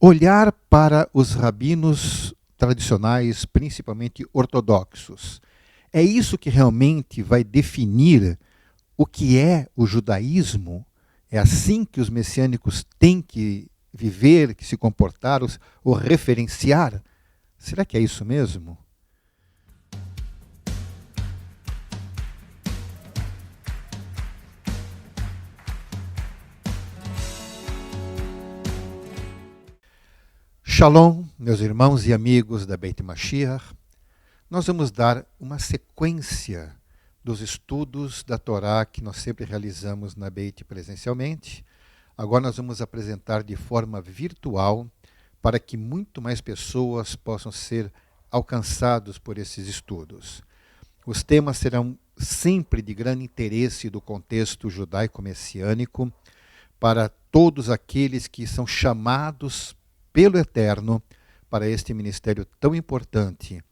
Olhar para os rabinos tradicionais, principalmente ortodoxos. É isso que realmente vai definir o que é o judaísmo? É assim que os messiânicos têm que viver, que se comportar, ou referenciar? Será que é isso mesmo? Shalom, meus irmãos e amigos da Beit Mashiach. Nós vamos dar uma sequência dos estudos da Torá que nós sempre realizamos na Beit presencialmente. Agora nós vamos apresentar de forma virtual para que muito mais pessoas possam ser alcançados por esses estudos. Os temas serão sempre de grande interesse do contexto judaico-messiânico para todos aqueles que são chamados pelo Eterno para este ministério tão importante,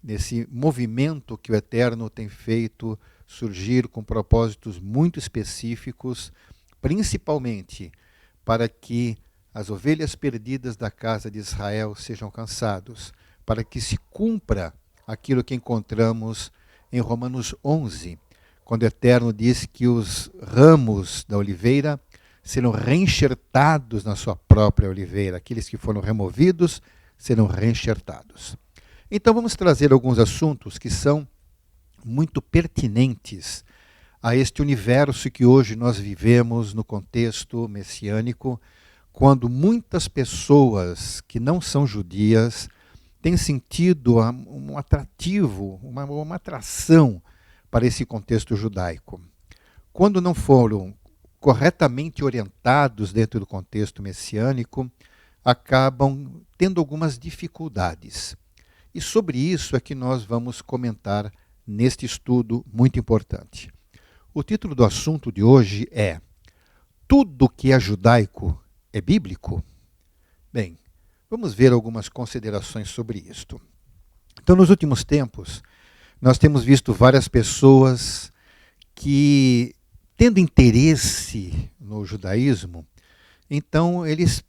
nesse movimento que o Eterno tem feito surgir com propósitos muito específicos, principalmente para que as ovelhas perdidas da casa de Israel sejam alcançados, para que se cumpra aquilo que encontramos em Romanos 11, quando o Eterno diz que os ramos da oliveira serão reenxertados na sua própria oliveira. Aqueles que foram removidos serão reenxertados. Então vamos trazer alguns assuntos que são muito pertinentes a este universo que hoje nós vivemos no contexto messiânico, quando muitas pessoas que não são judias têm sentido um atrativo, uma atração para esse contexto judaico. Quando não foram corretamente orientados dentro do contexto messiânico, acabam tendo algumas dificuldades. E sobre isso é que nós vamos comentar neste estudo muito importante. O título do assunto de hoje é: Tudo que é judaico é bíblico? Bem, vamos ver algumas considerações sobre isto. Então, nos últimos tempos, nós temos visto várias pessoas que, tendo interesse no judaísmo, então eles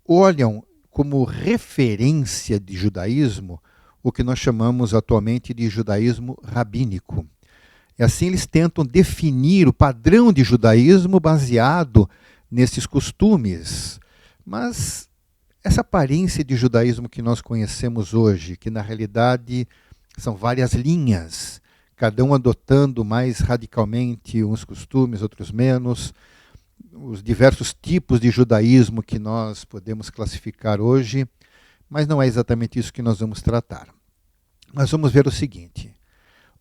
olham como referência de judaísmo o que nós chamamos atualmente de judaísmo rabínico. E assim eles tentam definir o padrão de judaísmo baseado nesses costumes. Mas essa aparência de judaísmo que nós conhecemos hoje, que na realidade são várias linhas, cada um adotando mais radicalmente uns costumes, outros menos, os diversos tipos de judaísmo que nós podemos classificar hoje, mas não é exatamente isso que nós vamos tratar. Nós vamos ver o seguinte: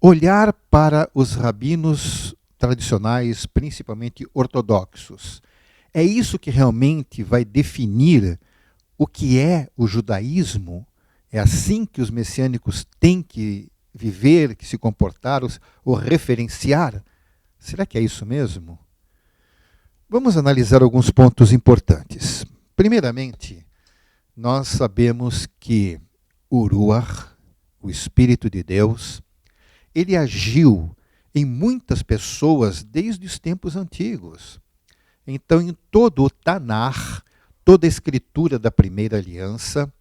olhar para os rabinos tradicionais, principalmente ortodoxos. É isso que realmente vai definir o que é o judaísmo? É assim que os messiânicos têm que viver, que se comportar, ou referenciar? Será que é isso mesmo? Vamos analisar alguns pontos importantes. Primeiramente, nós sabemos que o Ruach, o Espírito de Deus, ele agiu em muitas pessoas desde os tempos antigos. Então, em todo o Tanar, toda a escritura da primeira aliança,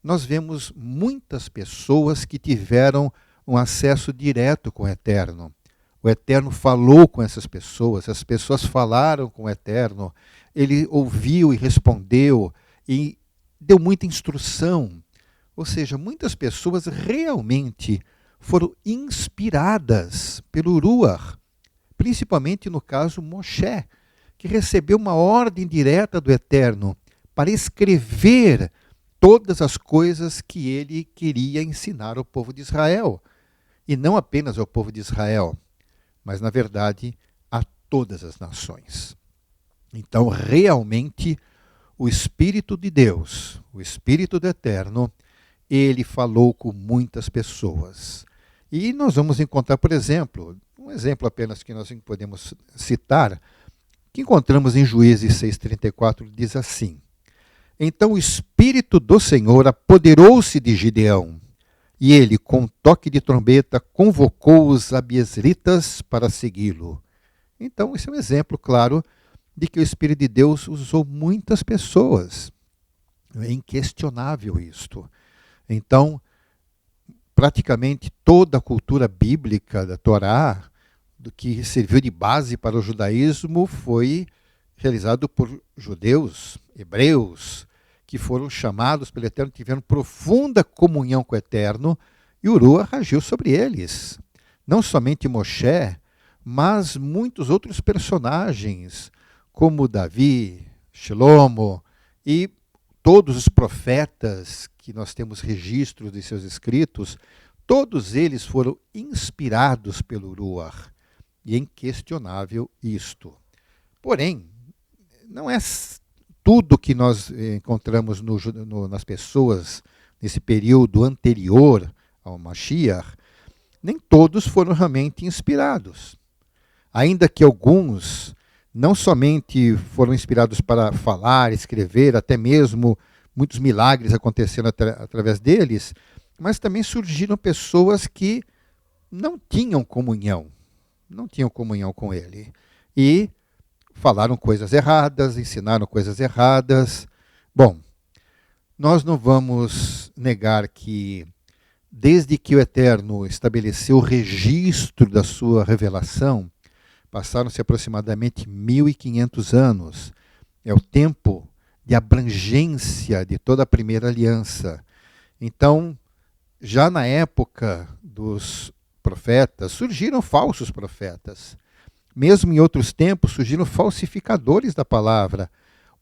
nós vemos muitas pessoas que tiveram um acesso direto com o Eterno. O Eterno falou com essas pessoas, as pessoas falaram com o Eterno, ele ouviu e respondeu e deu muita instrução. Ou seja, muitas pessoas realmente foram inspiradas pelo Ruach, principalmente no caso Moshe, que recebeu uma ordem direta do Eterno para escrever todas as coisas que ele queria ensinar ao povo de Israel. E não apenas ao povo de Israel, mas, na verdade, a todas as nações. Então, realmente, o Espírito de Deus, o Espírito do Eterno, ele falou com muitas pessoas. E nós vamos encontrar, por exemplo, um exemplo apenas que nós podemos citar, que encontramos em Juízes 6,34, diz assim: Então o Espírito do Senhor apoderou-se de Gideão, e ele, com toque de trombeta, convocou os abiezritas para segui-lo. Então, esse é um exemplo, claro, de que o Espírito de Deus usou muitas pessoas. É inquestionável isto. Então, praticamente toda a cultura bíblica da Torá, do que serviu de base para o judaísmo, foi realizado por judeus, hebreus, que foram chamados pelo Eterno, tiveram profunda comunhão com o Eterno, e o Ruach agiu sobre eles. Não somente Moshe, mas muitos outros personagens, como Davi, Shlomo e todos os profetas que nós temos registros de seus escritos, todos eles foram inspirados pelo Ruach. E é inquestionável isto. Porém, não é tudo que nós encontramos nas pessoas nesse período anterior ao Mashiach, nem todos foram realmente inspirados. Ainda que alguns não somente foram inspirados para falar, escrever, até mesmo muitos milagres aconteceram através deles, mas também surgiram pessoas que não tinham comunhão com ele. E falaram coisas erradas, ensinaram coisas erradas. Bom, nós não vamos negar que, desde que o Eterno estabeleceu o registro da sua revelação, passaram-se aproximadamente 1500 anos. É o tempo de abrangência de toda a primeira aliança. Então, já na época dos profetas, surgiram falsos profetas. Mesmo em outros tempos, surgiram falsificadores da palavra.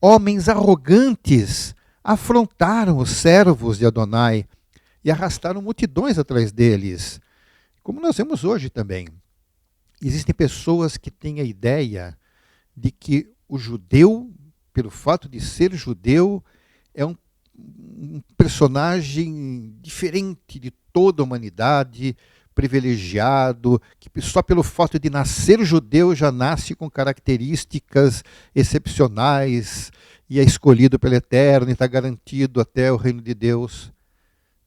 Homens arrogantes afrontaram os servos de Adonai e arrastaram multidões atrás deles. Como nós vemos hoje também. Existem pessoas que têm a ideia de que o judeu, pelo fato de ser judeu, é um personagem diferente de toda a humanidade, privilegiado, que só pelo fato de nascer judeu já nasce com características excepcionais e é escolhido pelo Eterno e está garantido até o reino de Deus.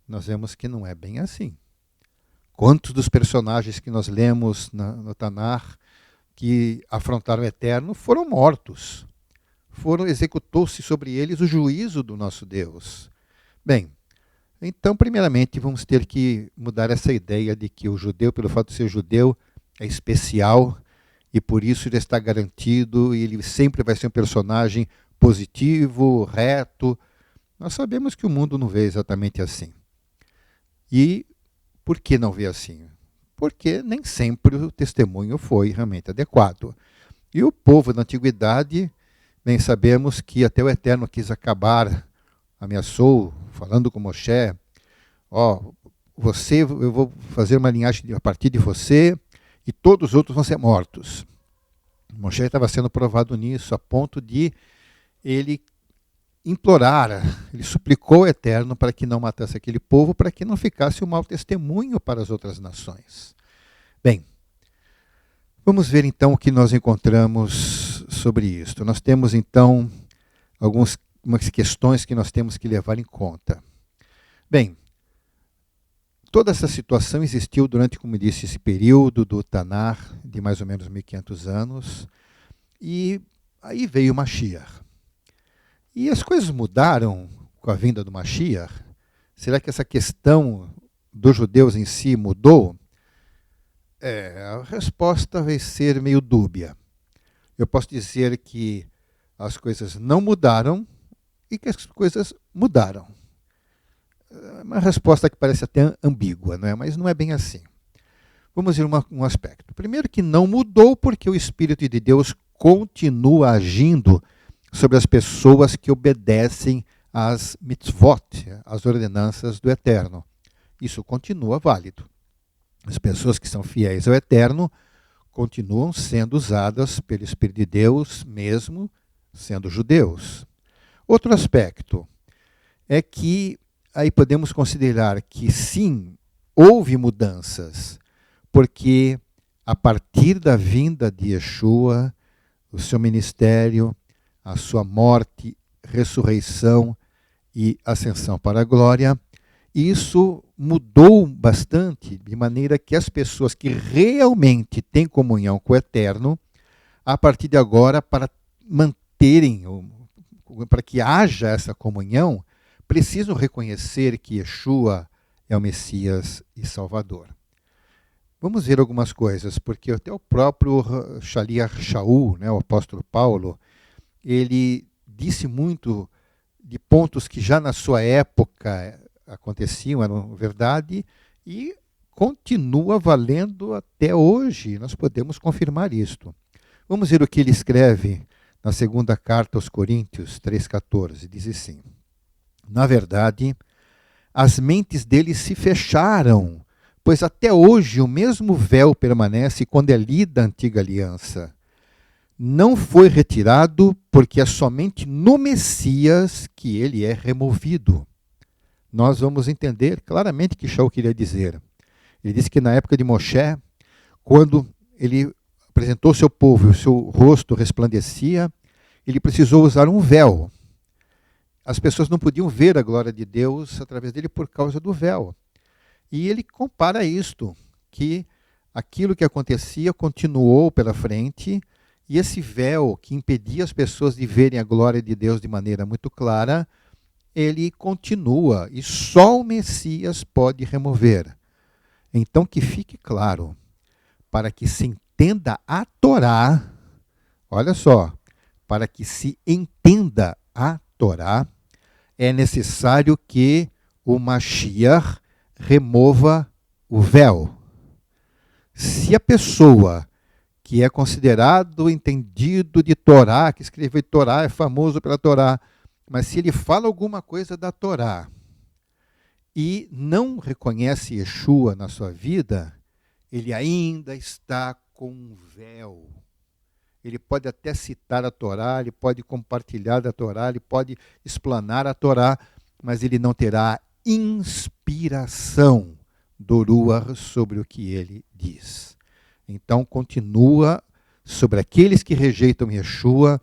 Nós vemos que não é bem assim. Quantos dos personagens que nós lemos no Tanar que afrontaram o Eterno foram mortos? Executou-se sobre eles o juízo do nosso Deus. Bem, então, primeiramente, vamos ter que mudar essa ideia de que o judeu, pelo fato de ser judeu, é especial e por isso ele está garantido e ele sempre vai ser um personagem positivo, reto. Nós sabemos que o mundo não vê exatamente assim. E por que não vê assim? Porque nem sempre o testemunho foi realmente adequado. E o povo da antiguidade, bem sabemos que até o Eterno quis acabar, ameaçou, falando com Moshe, eu vou fazer uma linhagem a partir de você e todos os outros vão ser mortos. Moshe estava sendo provado nisso, a ponto de ele implorar, ele suplicou ao Eterno para que não matasse aquele povo, para que não ficasse um mau testemunho para as outras nações. Bem, vamos ver então o que nós encontramos sobre isto. Nós temos então algumas questões que nós temos que levar em conta. Bem, toda essa situação existiu durante, como disse, esse período do Tanar, de mais ou menos 1500 anos, e aí veio o Mashiach. E as coisas mudaram com a vinda do Mashiach? Será que essa questão dos judeus em si mudou? A resposta vai ser meio dúbia. Eu posso dizer que as coisas não mudaram e que as coisas mudaram. É uma resposta que parece até ambígua, não é? Mas não é bem assim. Vamos ver um aspecto. Primeiro que não mudou porque o Espírito de Deus continua agindo sobre as pessoas que obedecem às mitzvot, às ordenanças do Eterno. Isso continua válido. As pessoas que são fiéis ao Eterno continuam sendo usadas pelo Espírito de Deus, mesmo sendo judeus. Outro aspecto é que aí podemos considerar que sim, houve mudanças, porque a partir da vinda de Yeshua, o seu ministério, a sua morte, ressurreição e ascensão para a glória, isso mudou bastante, de maneira que as pessoas que realmente têm comunhão com o Eterno, a partir de agora, para manterem, para que haja essa comunhão, precisam reconhecer que Yeshua é o Messias e Salvador. Vamos ver algumas coisas, porque até o próprio Shaliach Shaul, né, o apóstolo Paulo, ele disse muito de pontos que já na sua época aconteciam, eram verdade, e continua valendo até hoje. Nós podemos confirmar isto. Vamos ver o que ele escreve na segunda carta aos Coríntios 3,14. Diz assim: na verdade, as mentes deles se fecharam, pois até hoje o mesmo véu permanece quando é lida a antiga aliança. Não foi retirado, porque é somente no Messias que ele é removido. Nós vamos entender claramente o que Shaul queria dizer. Ele disse que na época de Moshe, quando ele apresentou ao seu povo e o seu rosto resplandecia, ele precisou usar um véu. As pessoas não podiam ver a glória de Deus através dele por causa do véu. E ele compara isto, que aquilo que acontecia continuou pela frente, e esse véu que impedia as pessoas de verem a glória de Deus de maneira muito clara, ele continua, e só o Messias pode remover. Então que fique claro, para que se entenda a Torá, olha só, para que se entenda a Torá, é necessário que o Mashiach remova o véu. Se a pessoa que é considerado entendido de Torá, que escreveu Torá, é famoso pela Torá, mas se ele fala alguma coisa da Torá e não reconhece Yeshua na sua vida, ele ainda está com um véu. Ele pode até citar a Torá, ele pode compartilhar da Torá, ele pode explanar a Torá, mas ele não terá inspiração do Ruach sobre o que ele diz. Então, continua sobre aqueles que rejeitam Yeshua,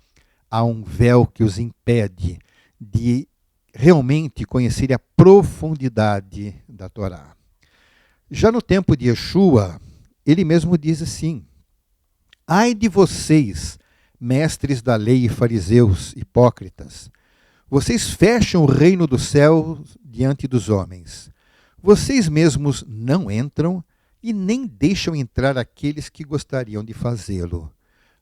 há um véu que os impede de realmente conhecerem a profundidade da Torá. Já no tempo de Yeshua, ele mesmo diz assim: ai de vocês, mestres da lei e fariseus hipócritas, vocês fecham o reino do céu diante dos homens. Vocês mesmos não entram e nem deixam entrar aqueles que gostariam de fazê-lo.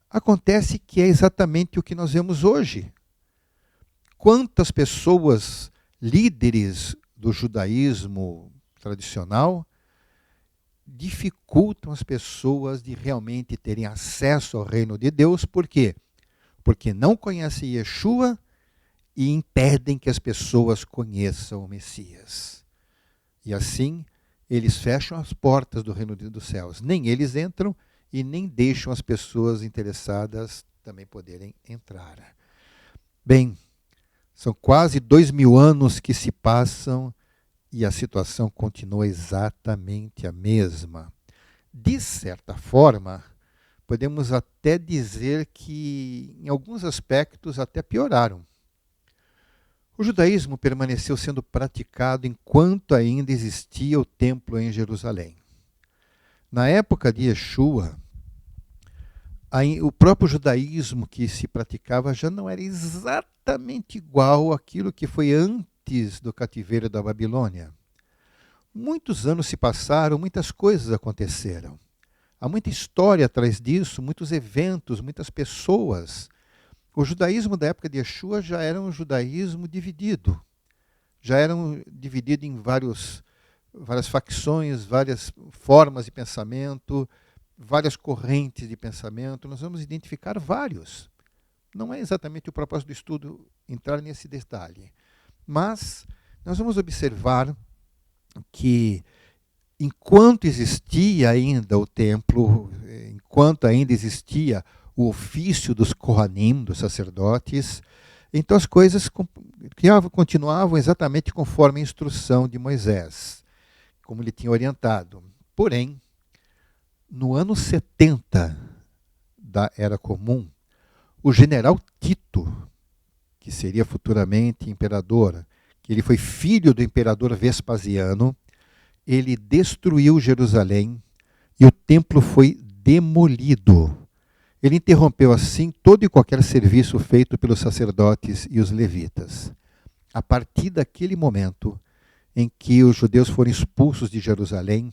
Acontece que é exatamente o que nós vemos hoje. Quantas pessoas, líderes do judaísmo tradicional, dificultam as pessoas de realmente terem acesso ao reino de Deus. Por quê? Porque não conhecem Yeshua e impedem que as pessoas conheçam o Messias. E assim, eles fecham as portas do reino dos céus. Nem eles entram e nem deixam as pessoas interessadas também poderem entrar. Bem, são quase 2000 anos que se passam e a situação continua exatamente a mesma. De certa forma, podemos até dizer que, em alguns aspectos, até pioraram. O judaísmo permaneceu sendo praticado enquanto ainda existia o templo em Jerusalém. Na época de Yeshua, o próprio judaísmo que se praticava já não era exatamente igual àquilo que foi antes do cativeiro da Babilônia. Muitos anos se passaram, muitas coisas aconteceram. Há muita história atrás disso, muitos eventos, muitas pessoas. O judaísmo da época de Yeshua já era um judaísmo dividido. Já era dividido em várias facções, várias formas de pensamento, várias correntes de pensamento. Nós vamos identificar vários. Não é exatamente o propósito do estudo entrar nesse detalhe. Mas nós vamos observar que enquanto existia ainda o templo, enquanto ainda existia o ofício dos Kohanim, dos sacerdotes, então as coisas continuavam exatamente conforme a instrução de Moisés, como ele tinha orientado. Porém, no ano 70 da Era Comum, o general Tito, que seria futuramente imperador, que ele foi filho do imperador Vespasiano, ele destruiu Jerusalém e o templo foi demolido. Ele interrompeu assim todo e qualquer serviço feito pelos sacerdotes e os levitas. a partir daquele momento em que os judeus foram expulsos de Jerusalém,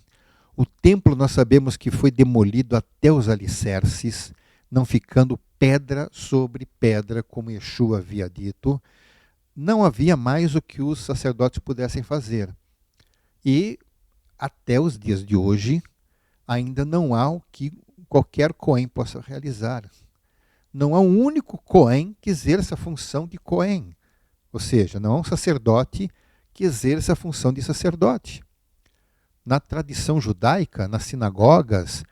o templo nós sabemos que foi demolido até os alicerces, não ficando pedra sobre pedra, como Yeshua havia dito. Não havia mais o que os sacerdotes pudessem fazer. E até os dias de hoje, ainda não há o que qualquer Cohen possa realizar. Não há um único Cohen que exerça a função de Cohen. Ou seja, não há um sacerdote que exerça a função de sacerdote. Na tradição judaica, nas sinagogas,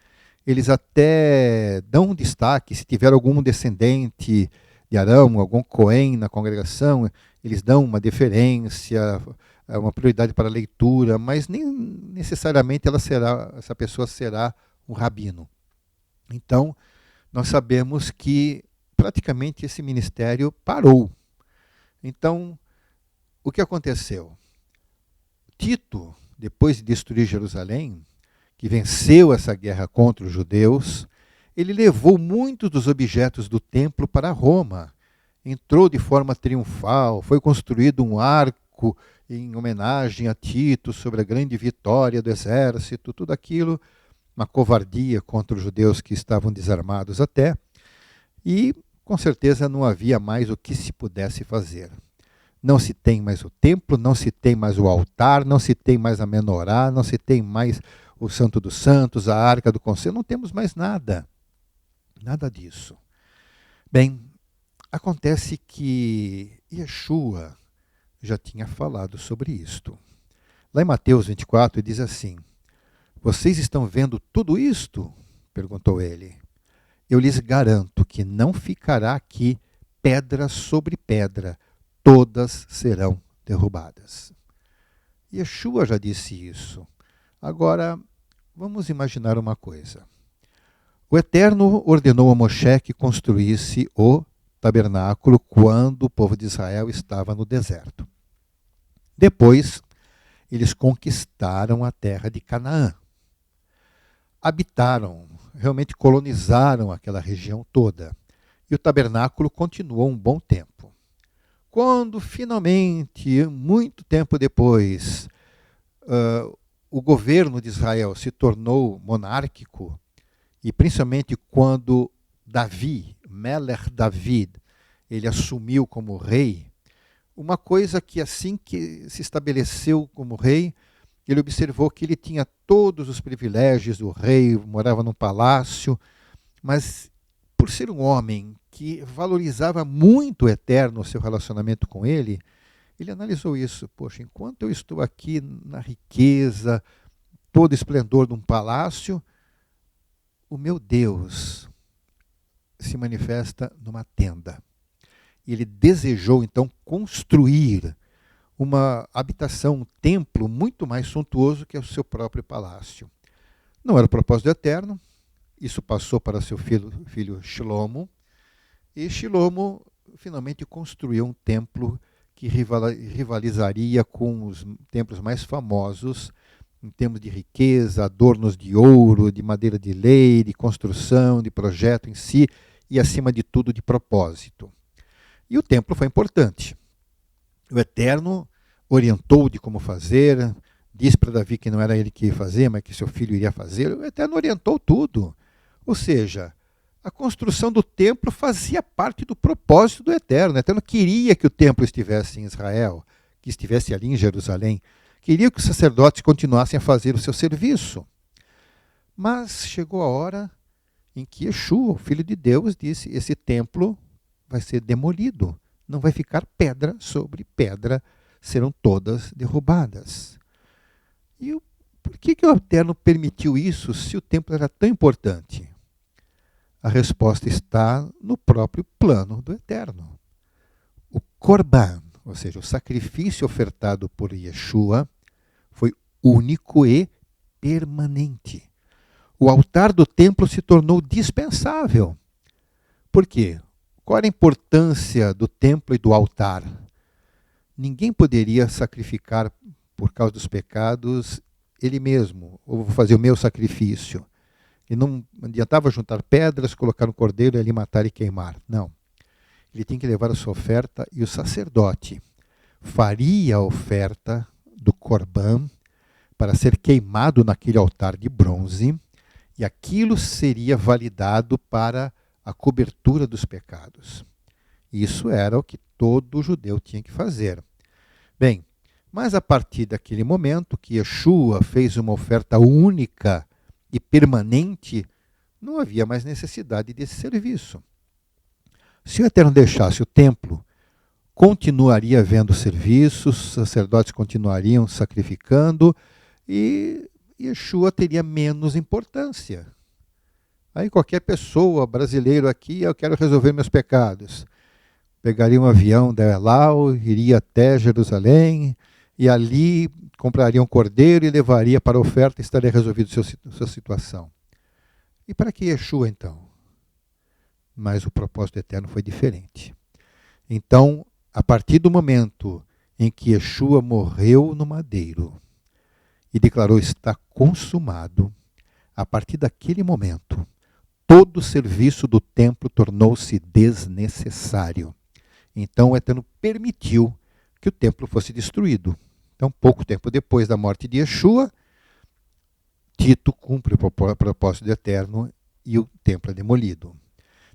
eles até dão um destaque, se tiver algum descendente de Arão, algum Cohen na congregação, eles dão uma deferência, uma prioridade para a leitura, mas nem necessariamente essa pessoa será um rabino. Então, nós sabemos que praticamente esse ministério parou. Então, o que aconteceu? Tito, depois de destruir Jerusalém, que venceu essa guerra contra os judeus, ele levou muitos dos objetos do templo para Roma. Entrou de forma triunfal, foi construído um arco em homenagem a Tito sobre a grande vitória do exército, tudo aquilo, uma covardia contra os judeus que estavam desarmados até, e com certeza não havia mais o que se pudesse fazer. Não se tem mais o templo, não se tem mais o altar, não se tem mais a menorá, não se tem mais o Santo dos Santos, a Arca do Conselho, não temos mais nada. Nada disso. Bem, acontece que Yeshua já tinha falado sobre isto. Lá em Mateus 24, ele diz assim: vocês estão vendo tudo isto? Perguntou ele. Eu lhes garanto que não ficará aqui pedra sobre pedra, todas serão derrubadas. Yeshua já disse isso. Agora, vamos imaginar uma coisa. O Eterno ordenou a Moshe que construísse o tabernáculo quando o povo de Israel estava no deserto. Depois, eles conquistaram a terra de Canaã. Habitaram, realmente colonizaram aquela região toda. E o tabernáculo continuou um bom tempo. Quando finalmente, muito tempo depois, o governo de Israel se tornou monárquico, e principalmente quando Davi, Melech David, ele assumiu como rei, uma coisa que assim que se estabeleceu como rei, ele observou que ele tinha todos os privilégios do rei, morava num palácio, mas por ser um homem que valorizava muito o Eterno, o seu relacionamento com ele analisou isso. Poxa, enquanto eu estou aqui na riqueza, todo o esplendor de um palácio, o meu Deus se manifesta numa tenda. Ele desejou, então, construir uma habitação, um templo muito mais suntuoso que o seu próprio palácio. Não era o propósito eterno, isso passou para seu filho Shilomo, e Shilomo finalmente construiu um templo que rivalizaria com os templos mais famosos em termos de riqueza, adornos de ouro, de madeira de lei, de construção, de projeto em si e, acima de tudo, de propósito. E o templo foi importante. O Eterno orientou de como fazer, disse para Davi que não era ele que ia fazer, mas que seu filho iria fazer. O Eterno orientou tudo. Ou seja, a construção do templo fazia parte do propósito do Eterno. O Eterno queria que o templo estivesse em Israel, que estivesse ali em Jerusalém. Queria que os sacerdotes continuassem a fazer o seu serviço. Mas chegou a hora em que Yeshua, o Filho de Deus, disse: esse templo vai ser demolido. Não vai ficar pedra sobre pedra, serão todas derrubadas. E por que o Eterno permitiu isso se o templo era tão importante? A resposta está no próprio plano do Eterno. O Corban, ou seja, o sacrifício ofertado por Yeshua, foi único e permanente. O altar do templo se tornou dispensável. Por quê? Qual era a importância do templo e do altar? Ninguém poderia sacrificar por causa dos pecados ele mesmo, ou vou fazer o meu sacrifício. E não adiantava juntar pedras, colocar um cordeiro e ali matar e queimar. Não. Ele tinha que levar a sua oferta e o sacerdote faria a oferta do Corban para ser queimado naquele altar de bronze, e aquilo seria validado para a cobertura dos pecados. Isso era o que todo judeu tinha que fazer. Bem, mas a partir daquele momento que Yeshua fez uma oferta única e permanente, não havia mais necessidade desse serviço. Se o Eterno deixasse o templo, continuaria havendo serviços, os sacerdotes continuariam sacrificando e Yeshua teria menos importância. Aí qualquer pessoa, brasileiro aqui, eu quero resolver meus pecados. Pegaria um avião da El Al, iria até Jerusalém e ali compraria um cordeiro e levaria para a oferta e estaria resolvido sua situação. E para que Yeshua então? Mas o propósito eterno foi diferente. Então, a partir do momento em que Yeshua morreu no madeiro e declarou está consumado, a partir daquele momento, todo o serviço do templo tornou-se desnecessário. Então o Eterno permitiu que o templo fosse destruído. Então, pouco tempo depois da morte de Yeshua, Tito cumpre o propósito do Eterno e o templo é demolido.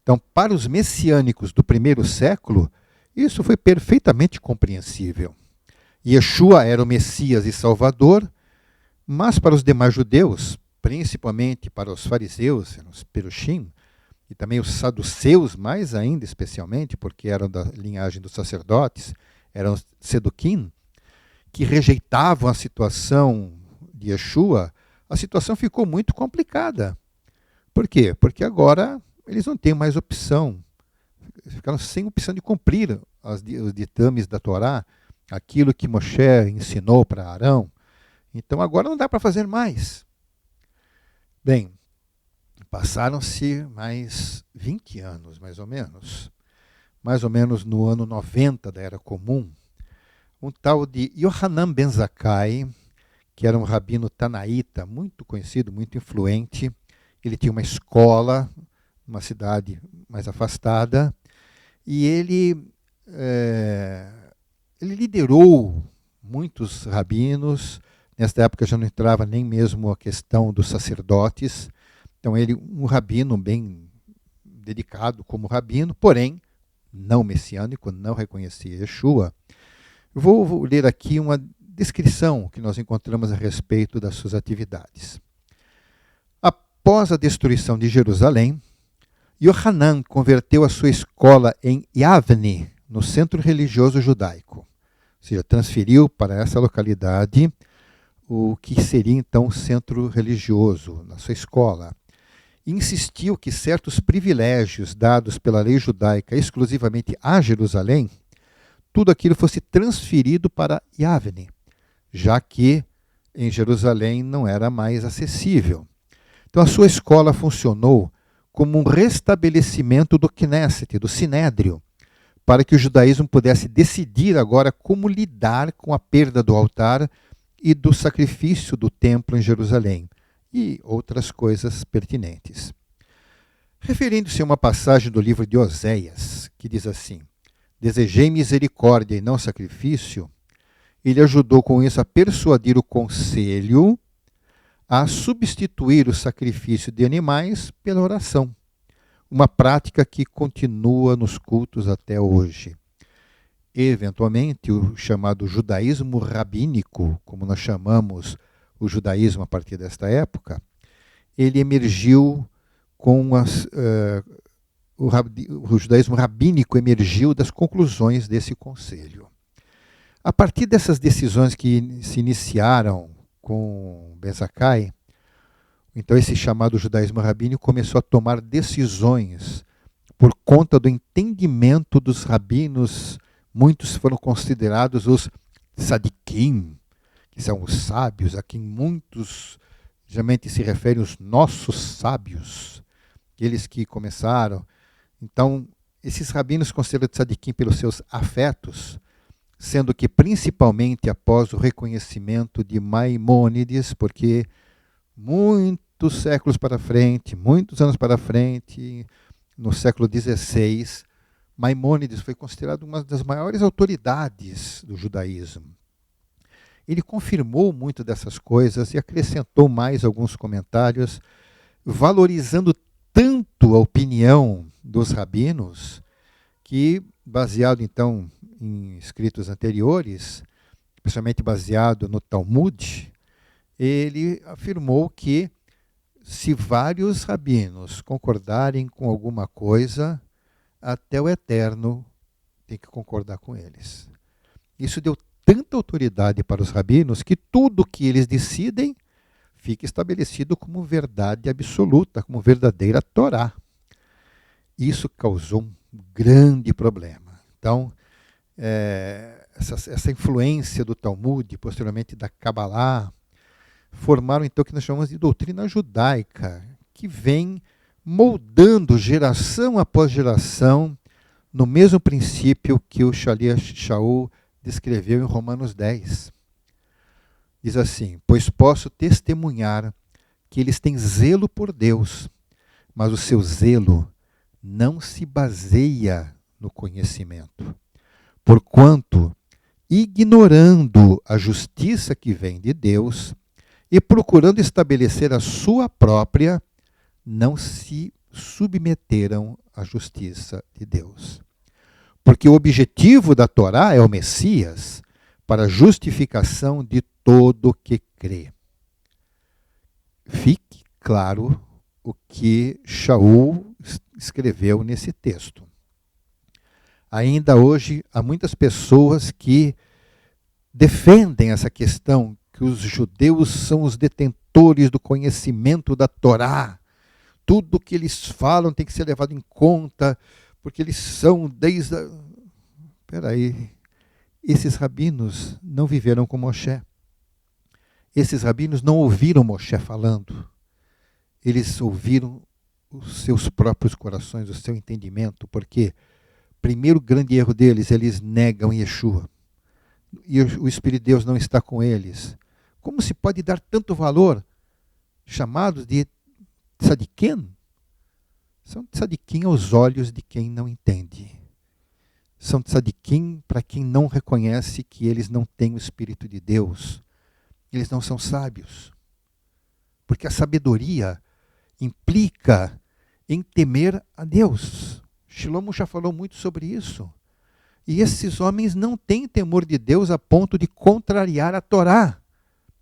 Então, para os messiânicos do primeiro século, isso foi perfeitamente compreensível. Yeshua era o Messias e Salvador, mas para os demais judeus, principalmente para os fariseus, os perushim, e também os saduceus, mais ainda especialmente, porque eram da linhagem dos sacerdotes, eram os seduquim, que rejeitavam a situação de Yeshua, a situação ficou muito complicada. Por quê? Porque agora eles não têm mais opção. Ficaram sem opção de cumprir os ditames da Torá, aquilo que Moshe ensinou para Arão. Então agora não dá para fazer mais. Bem, passaram-se mais 20 anos, mais ou menos no ano 90 da Era Comum, um tal de Yohanan ben Zakkai, que era um rabino tanaíta, muito conhecido, muito influente. Ele tinha uma escola, numa cidade mais afastada, e ele liderou muitos rabinos. Nesta época já não entrava nem mesmo a questão dos sacerdotes. Então ele, um rabino bem dedicado como rabino, porém não messiânico, não reconhecia Yeshua. Vou ler aqui uma descrição que nós encontramos a respeito das suas atividades. Após a destruição de Jerusalém, Yohanan converteu a sua escola em Yavne, no centro religioso judaico. Ou seja, transferiu para essa localidade o que seria então o centro religioso, na sua escola. E insistiu que certos privilégios dados pela lei judaica exclusivamente a Jerusalém, tudo aquilo fosse transferido para Yavne, já que em Jerusalém não era mais acessível. Então a sua escola funcionou como um restabelecimento do Knesset, do Sinédrio, para que o judaísmo pudesse decidir agora como lidar com a perda do altar e do sacrifício do templo em Jerusalém, e outras coisas pertinentes. Referindo-se a uma passagem do livro de Oséias, que diz assim: desejei misericórdia e não sacrifício, ele ajudou com isso a persuadir o conselho a substituir o sacrifício de animais pela oração, uma prática que continua nos cultos até hoje. Eventualmente, o chamado judaísmo rabínico, como nós chamamos o judaísmo a partir desta época, ele emergiu com o judaísmo rabínico emergiu das conclusões desse conselho. A partir dessas decisões que se iniciaram com Ben Zakkai, então esse chamado judaísmo rabínico começou a tomar decisões por conta do entendimento dos rabinos. Muitos foram considerados os tzadikim, que são os sábios, a quem muitos geralmente se referem os nossos sábios, aqueles que começaram. Então, esses rabinos consideram tzadikim pelos seus afetos, sendo que principalmente após o reconhecimento de Maimônides, porque muitos séculos para frente, muitos anos para frente, no século XVI, Maimônides foi considerado uma das maiores autoridades do judaísmo. Ele confirmou muito dessas coisas e acrescentou mais alguns comentários, valorizando tanto a opinião dos rabinos, que, baseado então em escritos anteriores, especialmente baseado no Talmud, ele afirmou que se vários rabinos concordarem com alguma coisa, até o Eterno tem que concordar com eles. Isso deu tanta autoridade para os rabinos que tudo que eles decidem fica estabelecido como verdade absoluta, como verdadeira Torá. Isso causou um grande problema. Então, essa influência do Talmud, posteriormente da Kabbalah, formaram então o que nós chamamos de doutrina judaica, que vem moldando geração após geração no mesmo princípio que o Shaliach Shaul descreveu em Romanos 10. Diz assim: pois posso testemunhar que eles têm zelo por Deus, mas o seu zelo não se baseia no conhecimento. Porquanto, ignorando a justiça que vem de Deus e procurando estabelecer a sua própria, não se submeteram à justiça de Deus. Porque o objetivo da Torá é o Messias para a justificação de todo que crê. Fique claro o que Shaul escreveu nesse texto. Ainda hoje há muitas pessoas que defendem essa questão, que os judeus são os detentores do conhecimento da Torá. Tudo que eles falam tem que ser levado em conta, porque eles são desde a... Espera aí, esses rabinos não viveram com Moshe. Esses rabinos não ouviram Moshe falando. Eles ouviram os seus próprios corações, o seu entendimento, porque primeiro grande erro deles, eles negam Yeshua. E o Espírito de Deus não está com eles. Como se pode dar tanto valor, chamados de tzadikim? São tzadikim aos olhos de quem não entende. São tzadikim para quem não reconhece que eles não têm o Espírito de Deus. Eles não são sábios. Porque a sabedoria implica em temer a Deus. Shlomo já falou muito sobre isso. E esses homens não têm temor de Deus a ponto de contrariar a Torá.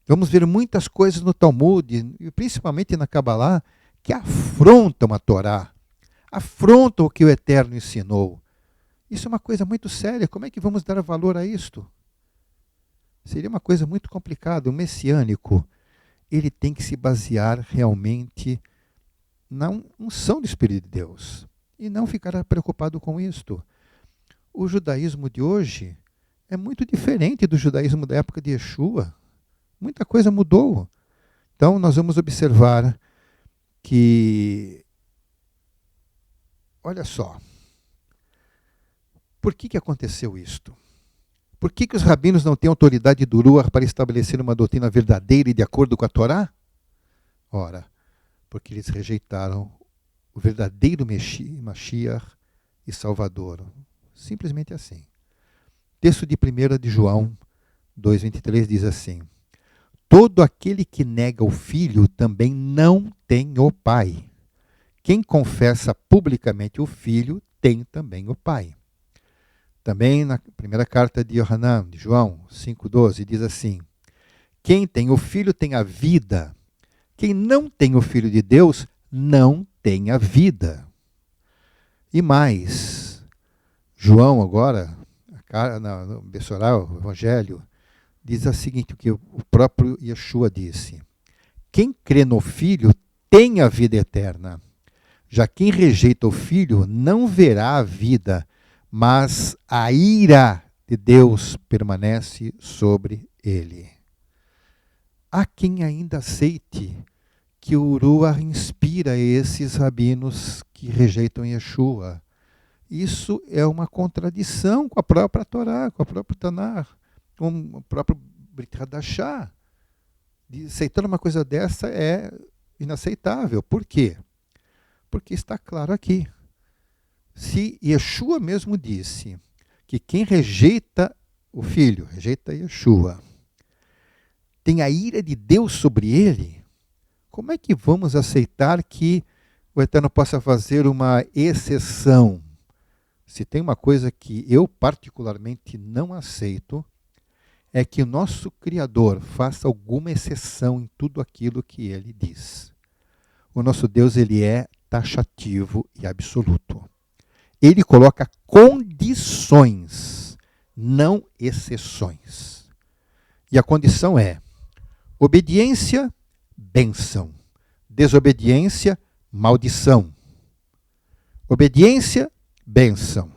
Vamos ver muitas coisas no Talmud, e principalmente na Kabbalah, que afrontam a Torá, afrontam o que o Eterno ensinou. Isso é uma coisa muito séria. Como é que vamos dar valor a isto? Seria uma coisa muito complicada. O messiânico, ele tem que se basear realmente na unção do Espírito de Deus e não ficar preocupado com isto. O judaísmo de hoje é muito diferente do judaísmo da época de Yeshua. Muita coisa mudou. Então, nós vamos observar que, olha só, por que aconteceu isto? Por que os rabinos não têm autoridade do Ruach para estabelecer uma doutrina verdadeira e de acordo com a Torá? Ora, porque eles rejeitaram o verdadeiro Mashiach e Salvador. Simplesmente assim. Texto de 1 de João 2,23 diz assim: todo aquele que nega o Filho também não tem o Pai. Quem confessa publicamente o Filho tem também o Pai. Também na primeira carta de Yohanan, de João 5,12, diz assim: quem tem o Filho tem a vida. Quem não tem o Filho de Deus não tem a vida. E mais, João agora, no Bessoral, o Evangelho, diz o seguinte, o que o próprio Yeshua disse: quem crê no Filho tem a vida eterna. Já quem rejeita o Filho não verá a vida, mas a ira de Deus permanece sobre ele. Há quem ainda aceite que o Ruach inspira esses rabinos que rejeitam Yeshua. Isso é uma contradição com a própria Torá, com a própria Tanar, com o próprio Brit Hadashah. Aceitar uma coisa dessa é inaceitável. Por quê? Porque está claro aqui. Se Yeshua mesmo disse que quem rejeita o Filho, rejeita Yeshua, tem a ira de Deus sobre ele, como é que vamos aceitar que o Eterno possa fazer uma exceção? Se tem uma coisa que eu particularmente não aceito, é que o nosso Criador faça alguma exceção em tudo aquilo que ele diz. O nosso Deus, ele é taxativo e absoluto. Ele coloca condições, não exceções. E a condição é obediência, bênção. Desobediência, maldição. Obediência, bênção.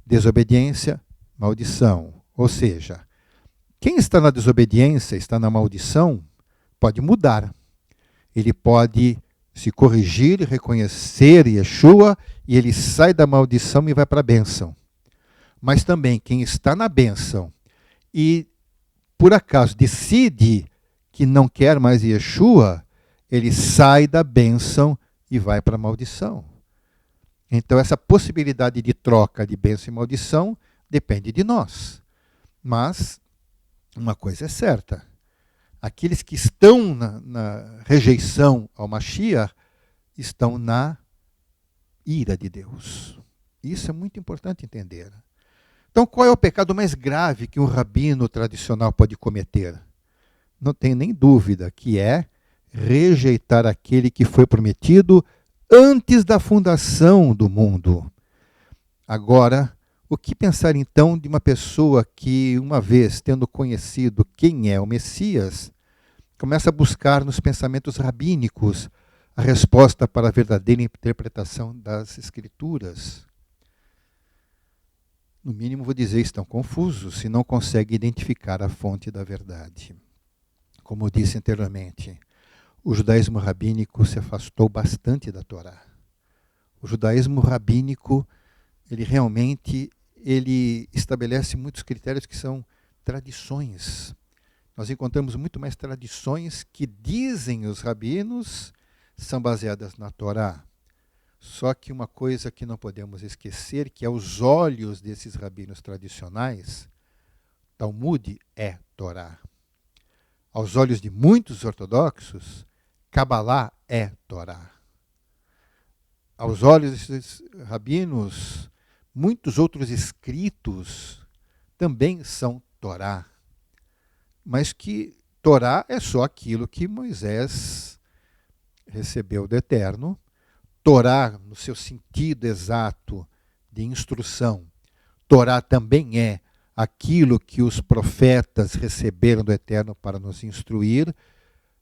Desobediência, maldição. Ou seja, quem está na desobediência, está na maldição, pode mudar. Ele pode se corrigir e reconhecer Yeshua, e ele sai da maldição e vai para a bênção. Mas também quem está na bênção e por acaso decide que não quer mais Yeshua, ele sai da bênção e vai para a maldição. Então essa possibilidade de troca de bênção e maldição depende de nós. Mas uma coisa é certa, aqueles que estão na rejeição ao Mashiach estão na ira de Deus. Isso é muito importante entender. Então, qual é o pecado mais grave que um rabino tradicional pode cometer? Não tem nem dúvida que é rejeitar aquele que foi prometido antes da fundação do mundo. Agora, o que pensar então de uma pessoa que, uma vez tendo conhecido quem é o Messias, começa a buscar nos pensamentos rabínicos a resposta para a verdadeira interpretação das Escrituras? No mínimo, vou dizer, estão confusos se não conseguem identificar a fonte da verdade. Como eu disse anteriormente, o judaísmo rabínico se afastou bastante da Torá. O judaísmo rabínico, ele realmente estabelece muitos critérios que são tradições. Nós encontramos muito mais tradições que dizem os rabinos são baseadas na Torá. Só que uma coisa que não podemos esquecer, que aos olhos desses rabinos tradicionais, Talmud é Torá. Aos olhos de muitos ortodoxos, Kabbalah é Torá. Aos olhos desses rabinos, muitos outros escritos também são Torá. Mas que Torá é só aquilo que Moisés recebeu do Eterno. Torá, no seu sentido exato de instrução, Torá também é aquilo que os profetas receberam do Eterno para nos instruir.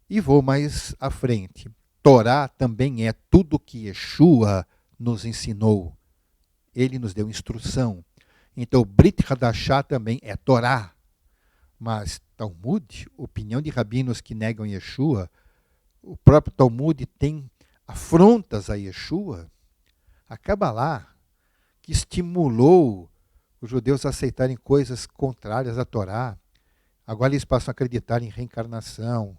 E vou mais à frente. Torá também é tudo que Yeshua nos ensinou. Ele nos deu instrução. Então, Brit Hadashah também é Torá. Mas Talmud, opinião de rabinos que negam Yeshua, o próprio Talmud tem afrontas a Yeshua. A Kabbalah, que estimulou os judeus a aceitarem coisas contrárias à Torá, agora eles passam a acreditar em reencarnação,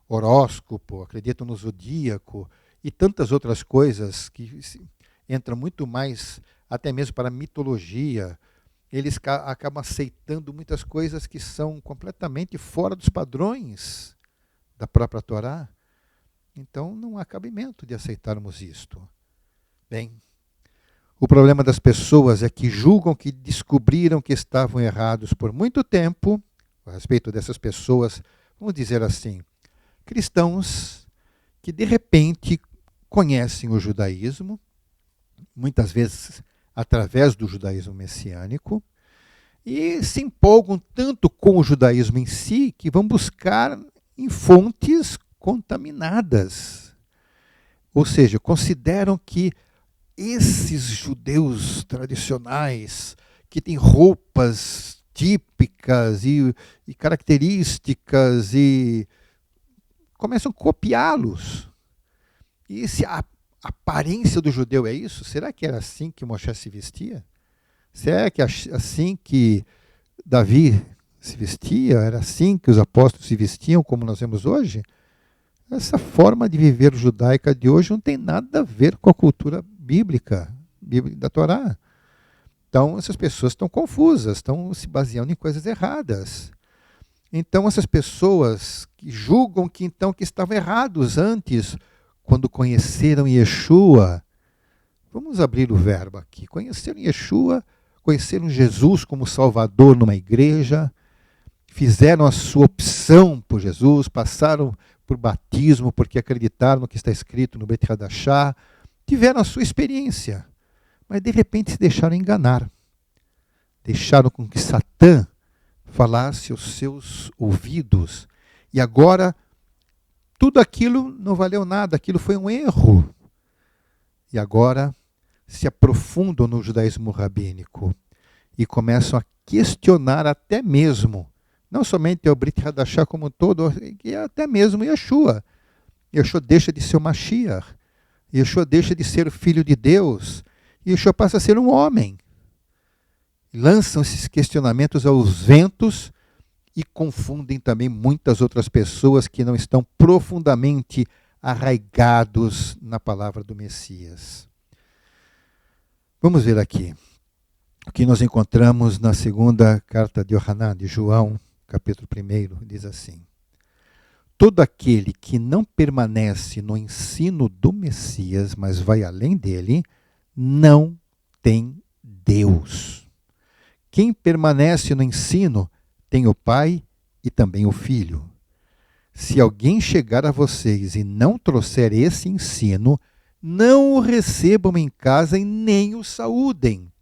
horóscopo, acreditam no zodíaco e tantas outras coisas que entram muito mais até mesmo para a mitologia. Eles acabam aceitando muitas coisas que são completamente fora dos padrões da própria Torá. Então não há cabimento de aceitarmos isto. Bem, o problema das pessoas é que julgam que descobriram que estavam errados por muito tempo. A respeito dessas pessoas, vamos dizer assim, cristãos que de repente conhecem o judaísmo, muitas vezes através do judaísmo messiânico, e se empolgam tanto com o judaísmo em si que vão buscar em fontes contaminadas. Ou seja, consideram que esses judeus tradicionais, que têm roupas típicas e características, e começam a copiá-los. E se a aparência do judeu é isso? Será que era assim que Moshe se vestia? Será que assim que Davi se vestia? Era assim que os apóstolos se vestiam, como nós vemos hoje? Essa forma de viver judaica de hoje não tem nada a ver com a cultura bíblica. da Torá. Então, essas pessoas estão confusas, estão se baseando em coisas erradas. Então, essas pessoas que julgam que estavam errados antes, quando conheceram Yeshua, vamos abrir o verbo aqui, conheceram Yeshua, conheceram Jesus como Salvador numa igreja, fizeram a sua opção por Jesus, passaram por batismo porque acreditaram no que está escrito no Beit Hadashah, tiveram a sua experiência, mas de repente se deixaram enganar. Deixaram com que Satã falasse aos seus ouvidos. E agora, tudo aquilo não valeu nada, aquilo foi um erro. E agora se aprofundam no judaísmo rabínico e começam a questionar até mesmo, não somente o Brit Hadashah como um todo, e até mesmo Yeshua. Yeshua deixa de ser o Mashiach. Yeshua deixa de ser o Filho de Deus. Yeshua passa a ser um homem. Lançam esses questionamentos aos ventos e confundem também muitas outras pessoas que não estão profundamente arraigados na palavra do Messias. Vamos ver aqui o que nós encontramos na segunda carta de Yohanan, de João, capítulo 1, diz assim: todo aquele que não permanece no ensino do Messias, mas vai além dele, não tem Deus. Quem permanece no ensino tem o Pai e também o Filho. Se alguém chegar a vocês e não trouxer esse ensino, não o recebam em casa e nem o saúdem,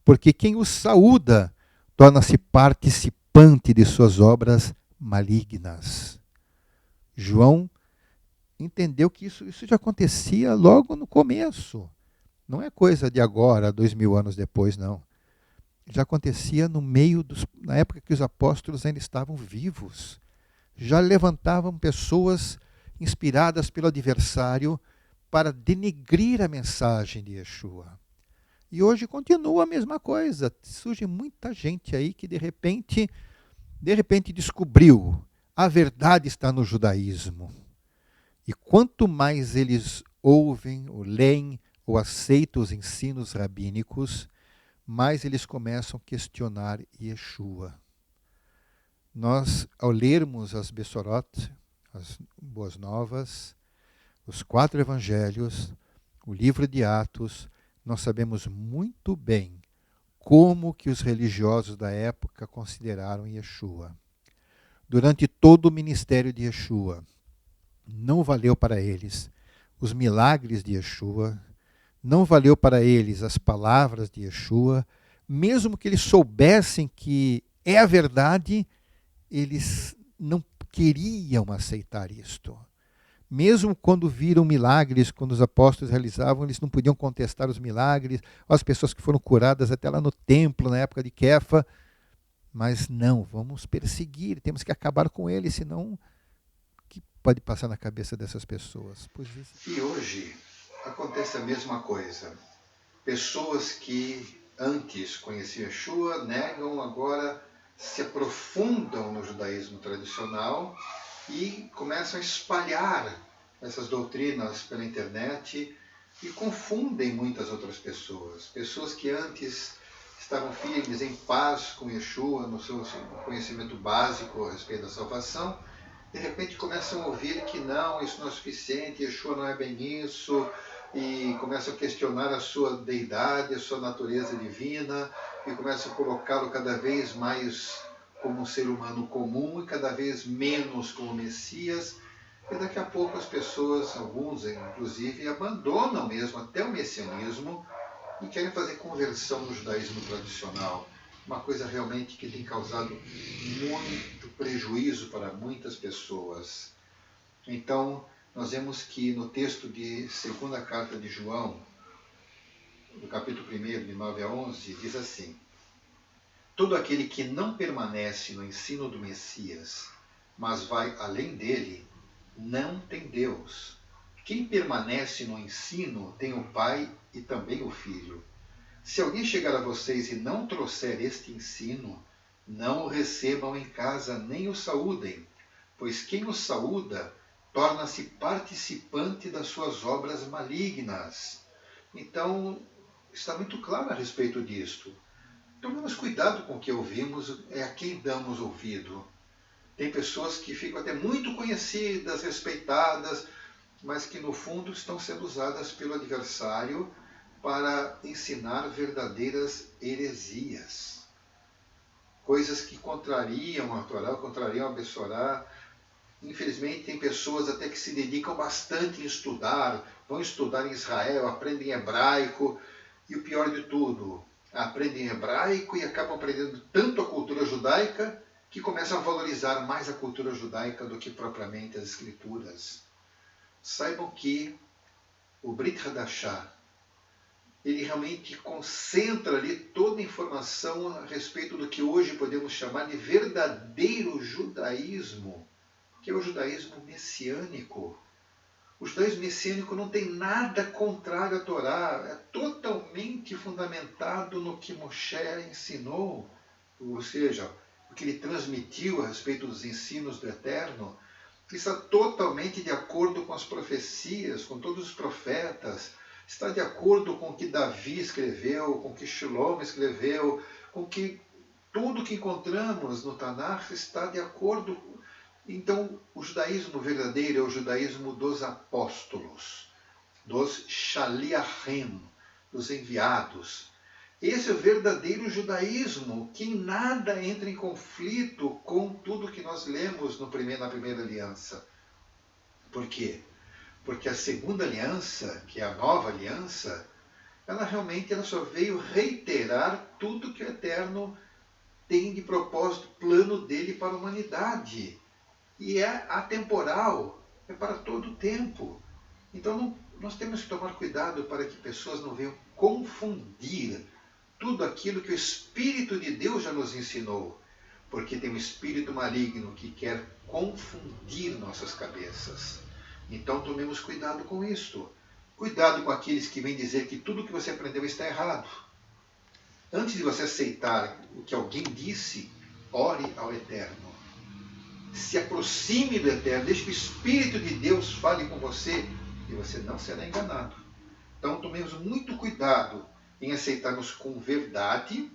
porque quem o saúda torna-se participante de suas obras malignas. João entendeu que isso já acontecia logo no começo. Não é coisa de agora, 2000 anos depois, não. Já acontecia na época que os apóstolos ainda estavam vivos. Já levantavam pessoas inspiradas pelo adversário para denegrir a mensagem de Yeshua. E hoje continua a mesma coisa. Surge muita gente aí que de repente descobriu a verdade está no judaísmo. E quanto mais eles ouvem, ou leem, ou aceitam os ensinos rabínicos, mais eles começam a questionar Yeshua. Nós, ao lermos as Bessorot, as Boas Novas, os 4 Evangelhos, o livro de Atos, nós sabemos muito bem como que os religiosos da época consideraram Yeshua. Durante todo o ministério de Yeshua, não valeu para eles os milagres de Yeshua, não valeu para eles as palavras de Yeshua, mesmo que eles soubessem que é a verdade, eles não queriam aceitar isto. Mesmo quando viram milagres, quando os apóstolos realizavam, eles não podiam contestar os milagres, as pessoas que foram curadas até lá no templo, na época de Quefa, mas não, vamos perseguir, temos que acabar com eles, senão o que pode passar na cabeça dessas pessoas? E hoje acontece a mesma coisa. Pessoas que antes conheciam Yeshua, negam, agora se aprofundam no judaísmo tradicional e começam a espalhar essas doutrinas pela internet e confundem muitas outras pessoas. Pessoas que antes estavam firmes, em paz com Yeshua, no seu conhecimento básico a respeito da salvação, de repente começam a ouvir que não, isso não é suficiente, Yeshua não é bem isso, e começam a questionar a sua deidade, a sua natureza divina, e começam a colocá-lo cada vez mais como um ser humano comum e cada vez menos como Messias. E daqui a pouco as pessoas, alguns inclusive, abandonam mesmo até o messianismo e querem fazer conversão no judaísmo tradicional. Uma coisa realmente que tem causado muito prejuízo para muitas pessoas. Então, nós vemos que no texto de segunda carta de João, do capítulo 1, de 9 a 11, diz assim: todo aquele que não permanece no ensino do Messias, mas vai além dele, não tem Deus. Quem permanece no ensino tem o Pai e também o Filho. Se alguém chegar a vocês e não trouxer este ensino, não o recebam em casa nem o saúdem, pois quem o saúda torna-se participante das suas obras malignas. Então, está muito claro a respeito disto. Tomemos cuidado com o que ouvimos, é a quem damos ouvido. Tem pessoas que ficam até muito conhecidas, respeitadas, mas que no fundo estão sendo usadas pelo adversário para ensinar verdadeiras heresias. Coisas que contrariam a Torá, contrariam a Bessorá. Infelizmente, tem pessoas até que se dedicam bastante em estudar, vão estudar em Israel, aprendem hebraico, e o pior de tudo, aprendem hebraico e acabam aprendendo tanto a cultura judaica que começam a valorizar mais a cultura judaica do que propriamente as escrituras. Saibam que o Brit Hadashah, ele realmente concentra ali toda a informação a respeito do que hoje podemos chamar de verdadeiro judaísmo, que é o judaísmo messiânico. O judaísmo messiânico não tem nada contrário à Torá, é totalmente fundamentado no que Moshe ensinou, ou seja, o que ele transmitiu a respeito dos ensinos do Eterno, está totalmente de acordo com as profecias, com todos os profetas, está de acordo com o que Davi escreveu, com o que Shlomo escreveu, com que tudo que encontramos no Tanakh está de acordo. Então, o judaísmo verdadeiro é o judaísmo dos apóstolos, dos shaliachim, dos enviados. Esse é o verdadeiro judaísmo, que em nada entra em conflito com tudo que nós lemos na primeira aliança. Por quê? Porque a segunda aliança, que é a nova aliança, ela só veio reiterar tudo que o Eterno tem de propósito, plano dele para a humanidade. E é atemporal, é para todo o tempo. Então nós temos que tomar cuidado para que pessoas não venham confundir tudo aquilo que o Espírito de Deus já nos ensinou. Porque tem um espírito maligno que quer confundir nossas cabeças. Então tomemos cuidado com isto. Cuidado com aqueles que vêm dizer que tudo que você aprendeu está errado. Antes de você aceitar o que alguém disse, ore ao Eterno. Se aproxime do Eterno, deixe que o Espírito de Deus fale com você e você não será enganado. Então tomemos muito cuidado em aceitarmos com verdade,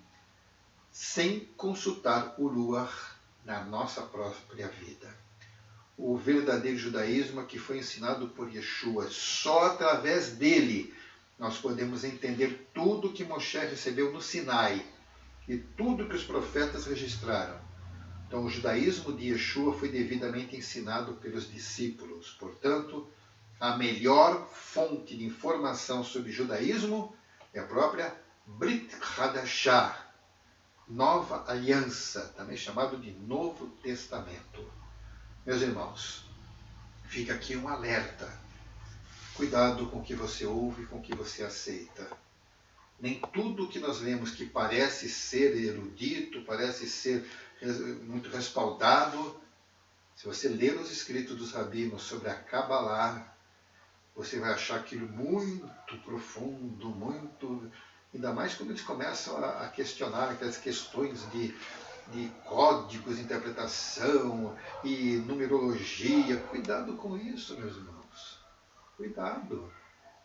sem consultar o Ruach na nossa própria vida. O verdadeiro judaísmo que foi ensinado por Yeshua, só através dele nós podemos entender tudo que Moshe recebeu no Sinai e tudo que os profetas registraram. Então, o judaísmo de Yeshua foi devidamente ensinado pelos discípulos. Portanto, a melhor fonte de informação sobre judaísmo é a própria Brit Hadashah, Nova Aliança, também chamado de Novo Testamento. Meus irmãos, fica aqui um alerta. Cuidado com o que você ouve e com o que você aceita. Nem tudo que nós lemos que parece ser erudito, parece ser muito respaldado, se você ler os escritos dos rabinos sobre a Kabbalah, você vai achar aquilo muito profundo, muito... Ainda mais quando eles começam a questionar aquelas questões de códigos, interpretação e numerologia. Cuidado com isso, meus irmãos. Cuidado.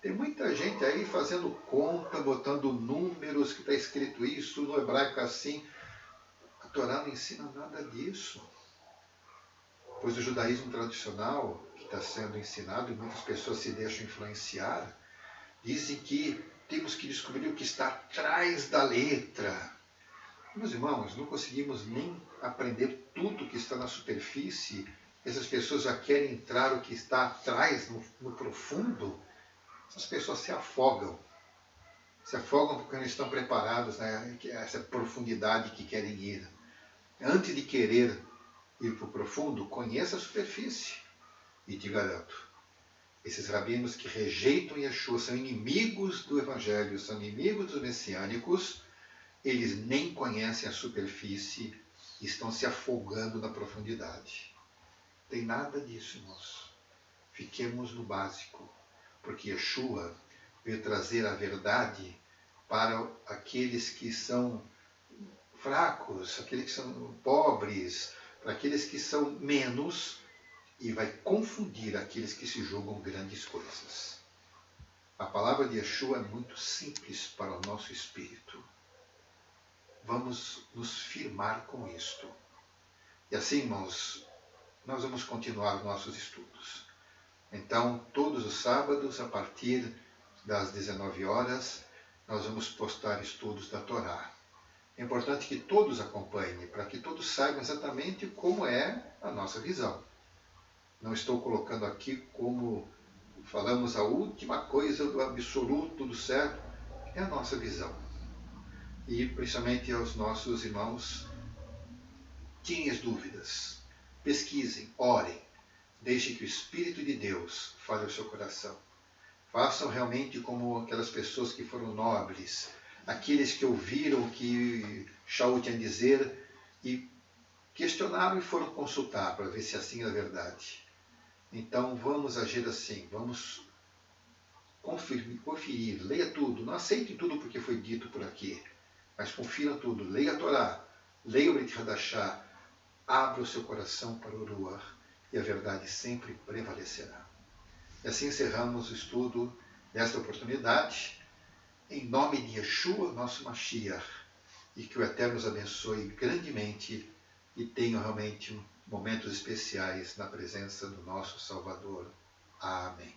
Tem muita gente aí fazendo conta, botando números, que está escrito isso, no hebraico assim. A Torá não ensina nada disso. Pois o judaísmo tradicional, que está sendo ensinado, e muitas pessoas se deixam influenciar, dizem que temos que descobrir o que está atrás da letra. Meus irmãos, não conseguimos nem aprender tudo que está na superfície. Essas pessoas já querem entrar o que está atrás, no profundo. Essas pessoas se afogam. Se afogam porque não estão preparados, né, a essa profundidade que querem ir. Antes de querer ir para o profundo, conheça a superfície. E te garanto, esses rabinos que rejeitam Yeshua são inimigos do Evangelho, são inimigos dos messiânicos, eles nem conhecem a superfície e estão se afogando na profundidade. Tem nada disso, irmãos. Fiquemos no básico, porque Yeshua veio trazer a verdade para aqueles que são fracos, aqueles que são pobres, para aqueles que são menos, e vai confundir aqueles que se julgam grandes coisas. A palavra de Yeshua é muito simples para o nosso espírito. Vamos nos firmar com isto. E assim, irmãos, nós vamos continuar nossos estudos. Então, todos os sábados, a partir das 19 horas, nós vamos postar estudos da Torá. É importante que todos acompanhem, para que todos saibam exatamente como é a nossa visão. Não estou colocando aqui como falamos a última coisa do absoluto, do certo, é a nossa visão. E principalmente aos nossos irmãos, tirem as dúvidas, pesquisem, orem, deixem que o Espírito de Deus fale ao seu coração. Façam realmente como aquelas pessoas que foram nobres, aqueles que ouviram o que Shaul tinha a dizer e questionaram e foram consultar para ver se assim é verdade. Então vamos agir assim, vamos conferir, leia tudo, não aceite tudo porque foi dito por aqui, mas confira tudo, leia a Torá, leia o Brit Hadashah, abra o seu coração para o Ruach e a verdade sempre prevalecerá. E assim encerramos o estudo desta oportunidade, em nome de Yeshua, nosso Mashiach, e que o Eterno os abençoe grandemente e tenham realmente momentos especiais na presença do nosso Salvador. Amém.